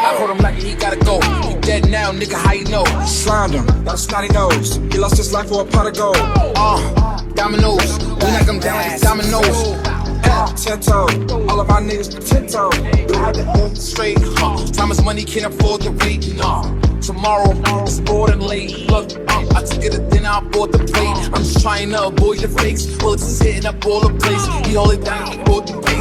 I hold him like he gotta go. He dead now, nigga, how you know? Slimed him, got a snotty nose. He lost his life for a pot of gold. Dominoes, we knock him down like dominoes. 10 toe, all of my niggas 10 toe. I had to hold it straight, Time is money, can't afford the wait, Tomorrow, it's more than late. Look, I took it to dinner, I bought the plate. I'm just trying to avoid the fakes. Bullets is hitting up all the place. He hold it down, he bought the pace.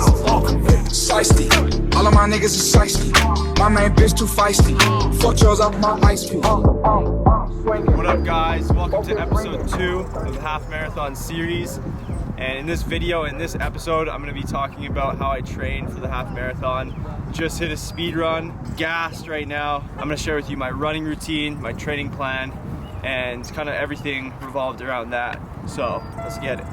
Shiesty, all of my niggas is shiesty. My main bitch too feisty. Fuck yours up my ice cream. What up, guys? Welcome to episode 2 of the half marathon series. And in this video, in this episode, I'm going to be talking about how I train for the half marathon. Just hit a speed run, gassed right now. I'm going to share with you my running routine, my training plan, and kind of everything revolved around that. So let's get it.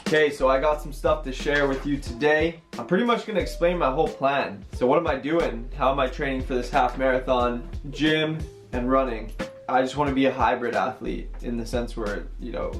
Okay, so I got some stuff to share with you today. I'm pretty much going to explain my whole plan. So what am I doing? How am I training for this half marathon? Gym and running. I just want to be a hybrid athlete in the sense where, you know,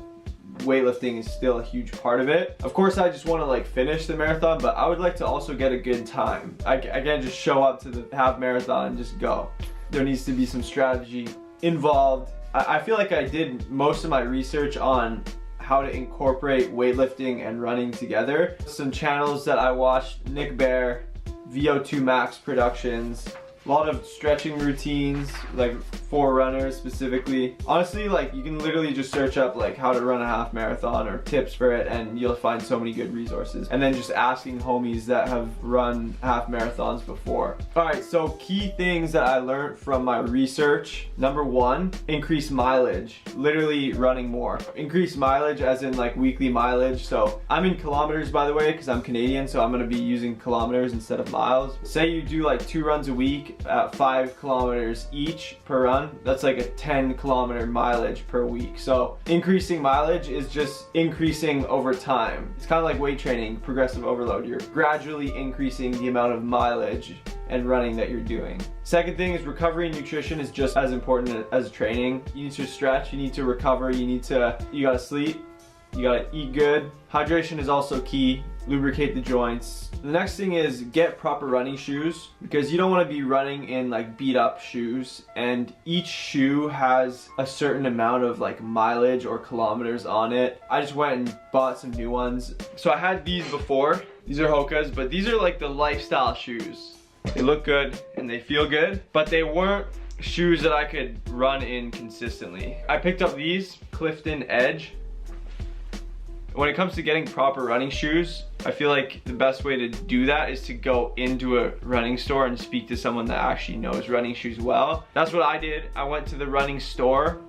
weightlifting is still a huge part of it. Of course, I just want to like finish the marathon, but I would like to also get a good time. I can't just show up to the half marathon and just go. There needs to be some strategy involved. I feel like I did most of my research on how to incorporate weightlifting and running together. Some channels that I watched: Nick Bear, VO2 Max Productions, a lot of stretching routines, like for runners specifically. Honestly, like you can literally just search up like how to run a half marathon or tips for it, and you'll find so many good resources. And then just asking homies that have run half marathons before. All right, so key things that I learned from my research. Number 1, increase mileage. Literally running more. Increase mileage as in like weekly mileage. So I'm in kilometers, by the way, because I'm Canadian, so I'm gonna be using kilometers instead of miles. Say you do like 2 runs a week at 5 kilometers each per run. That's like a 10 kilometer mileage per week. So increasing mileage is just increasing over time. It's kind of like weight training, progressive overload. You're gradually increasing the amount of mileage and running that you're doing. Second thing is recovery and nutrition is just as important as training. You need to stretch, you need to recover, you gotta sleep, you gotta eat good. Hydration is also key. Lubricate the joints. The next thing is get proper running shoes, because you don't want to be running in like beat up shoes, and each shoe has a certain amount of like mileage or kilometers on it. I just went and bought some new ones. So I had these before. These are Hoka's, but these are like the lifestyle shoes. They look good and they feel good, but they weren't shoes that I could run in consistently. I picked up these Clifton Edge. When it comes to getting proper running shoes, I feel like the best way to do that is to go into a running store and speak to someone that actually knows running shoes well. That's what I did. I went to the running store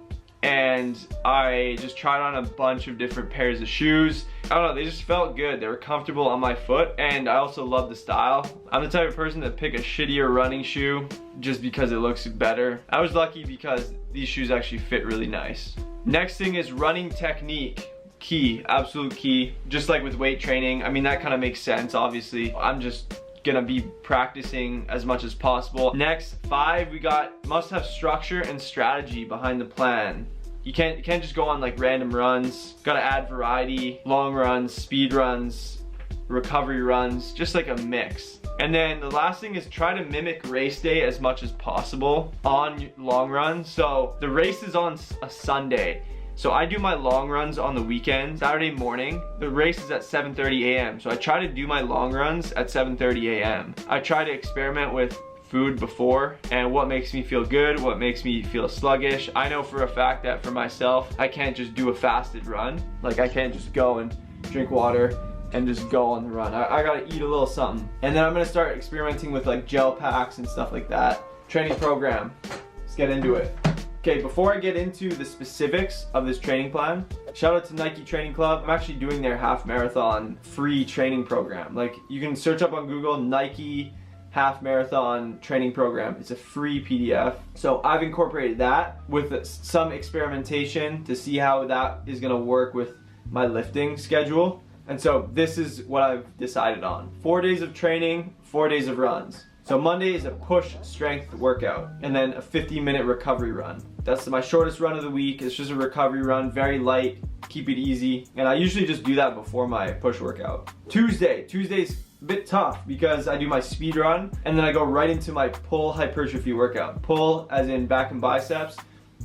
and I just tried on a bunch of different pairs of shoes. I don't know, they just felt good. They were comfortable on my foot, and I also love the style. I'm the type of person to pick a shittier running shoe just because it looks better. I was lucky because these shoes actually fit really nice. Next thing is running technique. Key, absolute key. Just like with weight training, I mean, that kind of makes sense, obviously. I'm just gonna be practicing as much as possible. Next, 5, we got must have structure and strategy behind the plan. You can't just go on like random runs. Gotta add variety, long runs, speed runs, recovery runs, just like a mix. And then the last thing is try to mimic race day as much as possible on long runs. So the race is on a Sunday. So I do my long runs on the weekend, Saturday morning. The race is at 7:30 a.m. So I try to do my long runs at 7:30 a.m. I try to experiment with food before and what makes me feel good, what makes me feel sluggish. I know for a fact that for myself, I can't just do a fasted run. Like I can't just go and drink water and just go on the run. I gotta eat a little something. And then I'm gonna start experimenting with like gel packs and stuff like that. Training program, let's get into it. Okay, before I get into the specifics of this training plan, shout out to Nike Training Club. I'm actually doing their half marathon free training program. Like you can search up on Google Nike half marathon training program. It's a free PDF. So I've incorporated that with some experimentation to see how that is gonna work with my lifting schedule. And so this is what I've decided on. 4 days of training, 4 days of runs. So Monday is a push strength workout, and then a 50-minute recovery run. That's my shortest run of the week. It's just a recovery run, very light, keep it easy. And I usually just do that before my push workout. Tuesday's a bit tough because I do my speed run and then I go right into my pull hypertrophy workout. Pull as in back and biceps,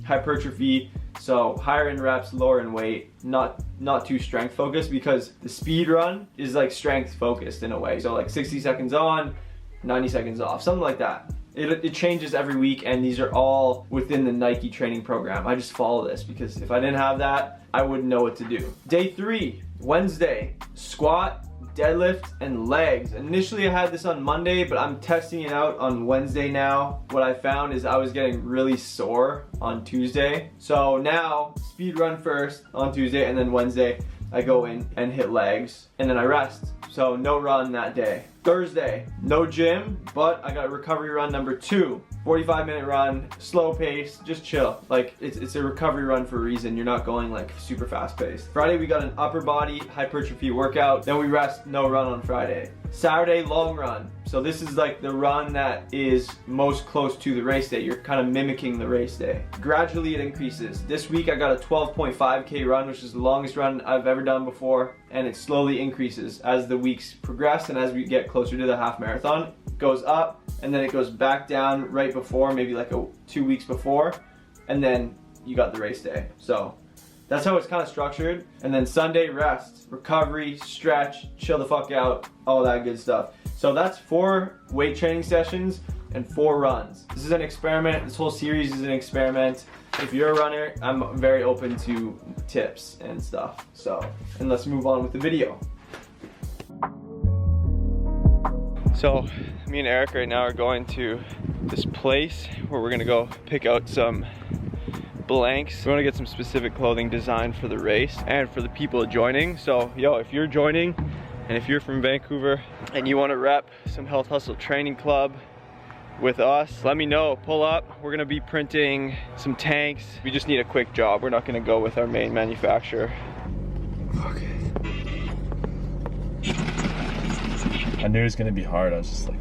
hypertrophy, so higher in reps, lower in weight, not too strength focused, because the speed run is like strength focused in a way. So like 60 seconds on, 90 seconds off, something like that. It changes every week, and these are all within the Nike training program. I just follow this because if I didn't have that, I wouldn't know what to do. Day 3, Wednesday, squat, deadlift, and legs. Initially I had this on Monday, but I'm testing it out on Wednesday now. What I found is I was getting really sore on Tuesday. So now, speed run first on Tuesday, and then Wednesday I go in and hit legs, and then I rest. So no run that day. Thursday, no gym, but I got recovery run number 2. 45-minute run, slow pace, just chill. Like, it's a recovery run for a reason. You're not going like super fast paced. Friday, we got an upper body hypertrophy workout. Then we rest, no run on Friday. Saturday, long run. So this is like the run that is most close to the race day. You're kind of mimicking the race day. Gradually it increases. This week I got a 12.5K run, which is the longest run I've ever done before. And it slowly increases as the weeks progress and as we get closer to the half marathon. It goes up and then it goes back down right before, maybe like 2 weeks before. And then you got the race day. So that's how it's kind of structured. And then Sunday, rest, recovery, stretch, chill the fuck out, all that good stuff. So that's 4 weight training sessions and 4 runs. This is an experiment. This whole series is an experiment. If you're a runner, I'm very open to tips and stuff. So, and let's move on with the video. So, me and Eric right now are going to this place where we're gonna go pick out some blanks. We want to get some specific clothing designed for the race and for the people joining. So yo, if you're joining and if you're from Vancouver and you want to rep some Health Hustle Training Club with us, let me know. Pull up. We're gonna be printing some tanks. We just need a quick job. We're not gonna go with our main manufacturer. Okay. I knew it was gonna be hard. I was just like,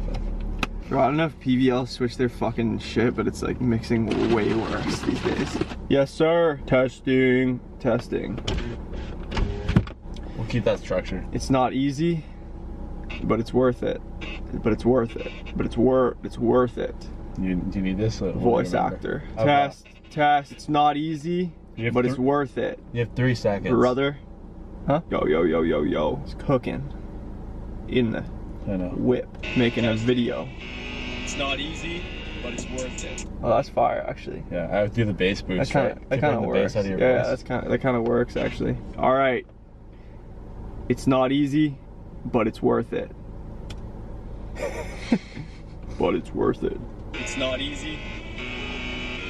Bro, I don't know if PVL switched their fucking shit, but it's like mixing way worse these days. Yes, sir. Testing. Testing. we'll keep that structure. It's not easy, but it's worth it. But it's worth it. But it's worth it. Do you need this? Voice actor. Okay. Test. It's not easy, but it's worth it. You have 3 seconds. Brother. Huh? Yo. It's cooking. In the whip. Making a video. It's not easy, but it's worth it. Oh, that's fire, actually. Yeah, I would do the bass boost. That kind of works. Yeah, that kind of works, actually. All right. It's not easy, but it's worth it. But it's worth it. It's not easy,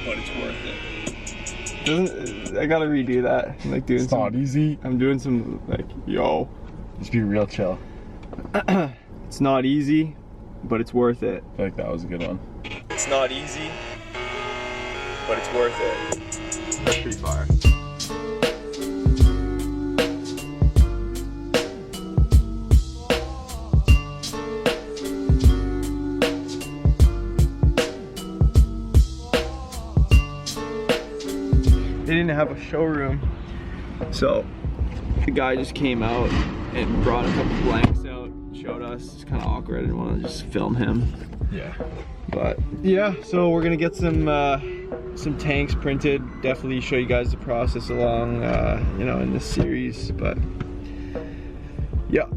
but it's worth it. I gotta redo that. I'm like doing it's not easy. I'm doing some like, yo. Just be real chill. It's not easy, but it's worth it. I feel like that was a good one. It's not easy, but it's worth it. That's pretty fire. They didn't have a showroom, so the guy just came out and brought a couple blanks out, showed us. It's kind of awkward. I didn't want to just film him. Yeah. But yeah, so we're gonna get some tanks printed. Definitely show you guys the process along, you know, in this series. But yeah.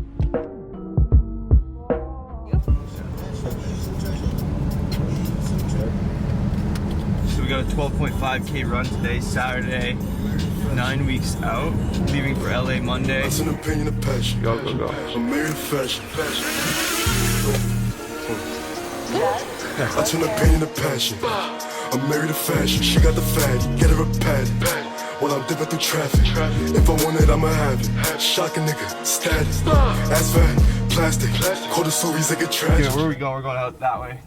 So we got a 12.5K run today, Saturday. 9 weeks out, leaving for LA Monday. That's an opinion of passion. Go. I'm married to fashion. That's an opinion of passion. I'm married to fashion. She got the fatty, get her a patty. While I'm dipping through traffic. If I want it, I'ma have it. Shock a nigga, static. Asphalt, plastic. Call the stories that get tragic. Yeah, where are we going? We're going out that way.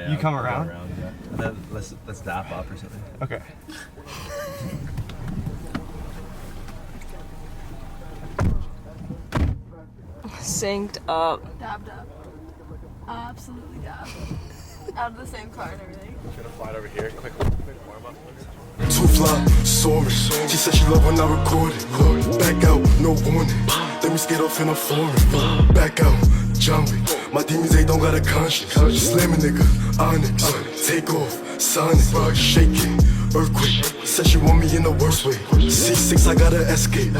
You come around? Yeah. And then let's dap up or something. Okay. Synced up. Dabbed up. Absolutely dabbed. Out of the same car and everything. I'm gonna fly over here. Quick warm up. Too fly, soaring. She said she love when I record it. Back out, no warning. Then we skate off in a foreign. Back out, John Wick. My demons, they don't got a conscience. Slam a nigga, onyx. Take off, sonic, shake it, earthquake. Said she want me in the worst way. C6, I gotta escape.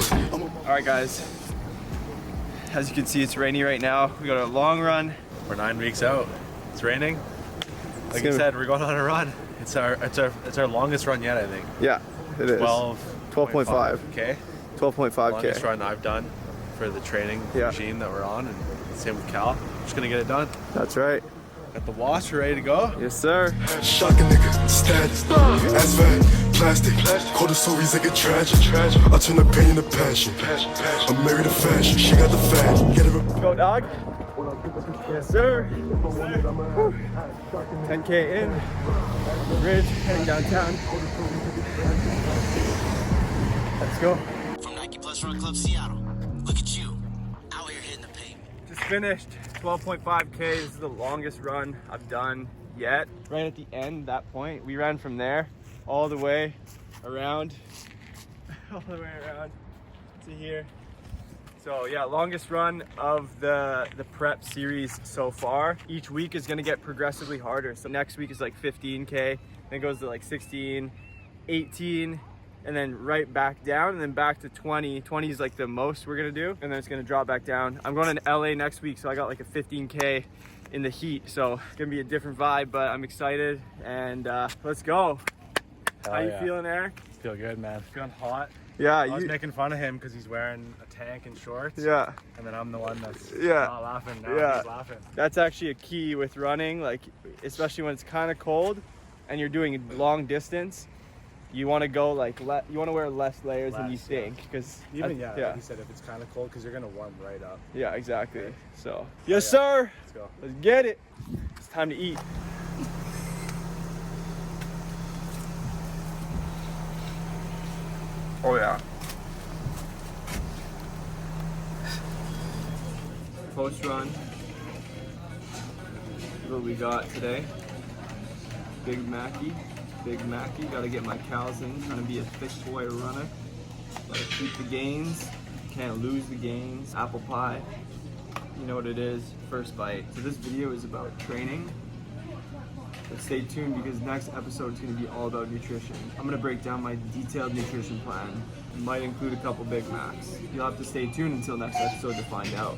Alright guys, as you can see it's rainy right now. We got a long run. We're 9 weeks out. It's raining. Like I said, we're going on a run. It's our longest run yet, I think. Yeah, it is. 12.5. Okay. 12.5K. Longest run I've done for the training regime that we're on, and same with Cal. Just gonna get it done. That's right. Got the wash, we're ready to go. Yes, sir. Shocking nigga, status. Asphalt, plastic. Call the stories that get tragic. I turn the pain into passion. I'm married to fashion. She got the fat. Get her a Go, dog. Yes, sir. 10K in. Ridge, heading downtown. Let's go. From Nike Plus Run Club Seattle. Look at you, out here hitting the pavement. Just finished 12.5K. This is the longest run I've done yet. Right at the end, that point, we ran from there all the way around, to here. So yeah, longest run of the prep series so far. Each week is gonna get progressively harder. So next week is like 15K, then it goes to like 16, 18, and then right back down, and then back to 20. 20 is like the most we're gonna do, and then it's gonna drop back down. I'm going to LA next week, so I got like a 15K in the heat, so it's gonna be a different vibe, but I'm excited, and let's go. Hell How you yeah. feeling, Eric? Feel good, man. Feeling hot. Yeah, I was making fun of him because he's wearing a tank and shorts. Yeah. And then I'm the one that's Yeah. not laughing. Now Yeah. he's laughing. That's actually a key with running, like especially when it's kind of cold and you're doing long distance. You want to go like you want to wear less layers than you think, because Even like you said, if it's kind of cold, because you're gonna warm right up. Yeah, exactly. So yes, sir. Let's go. Let's get it. It's time to eat. Oh yeah. Post run. What we got today? Big Mackie. Gotta get my cows in. Trying to be a thick boy runner. Gotta keep the gains. Can't lose the gains. Apple pie. You know what it is. First bite. So this video is about training. But stay tuned, because next episode is going to be all about nutrition. I'm going to break down my detailed nutrition plan. It might include a couple Big Macs. You'll have to stay tuned until next episode to find out.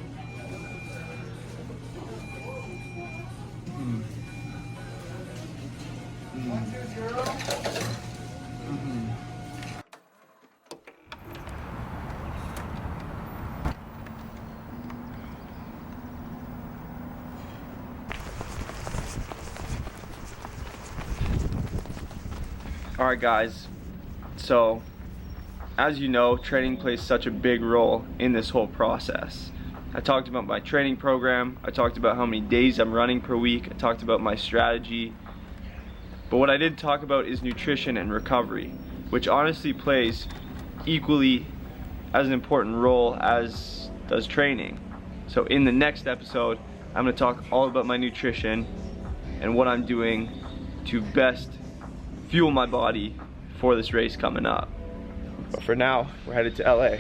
Alright guys, so as you know, training plays such a big role in this whole process. I talked about my training program, I talked about how many days I'm running per week, I talked about my strategy, but what I didn't talk about is nutrition and recovery, which honestly plays equally as an important role as does training. So in the next episode, I'm going to talk all about my nutrition and what I'm doing to best fuel my body for this race coming up. But for now, we're headed to LA.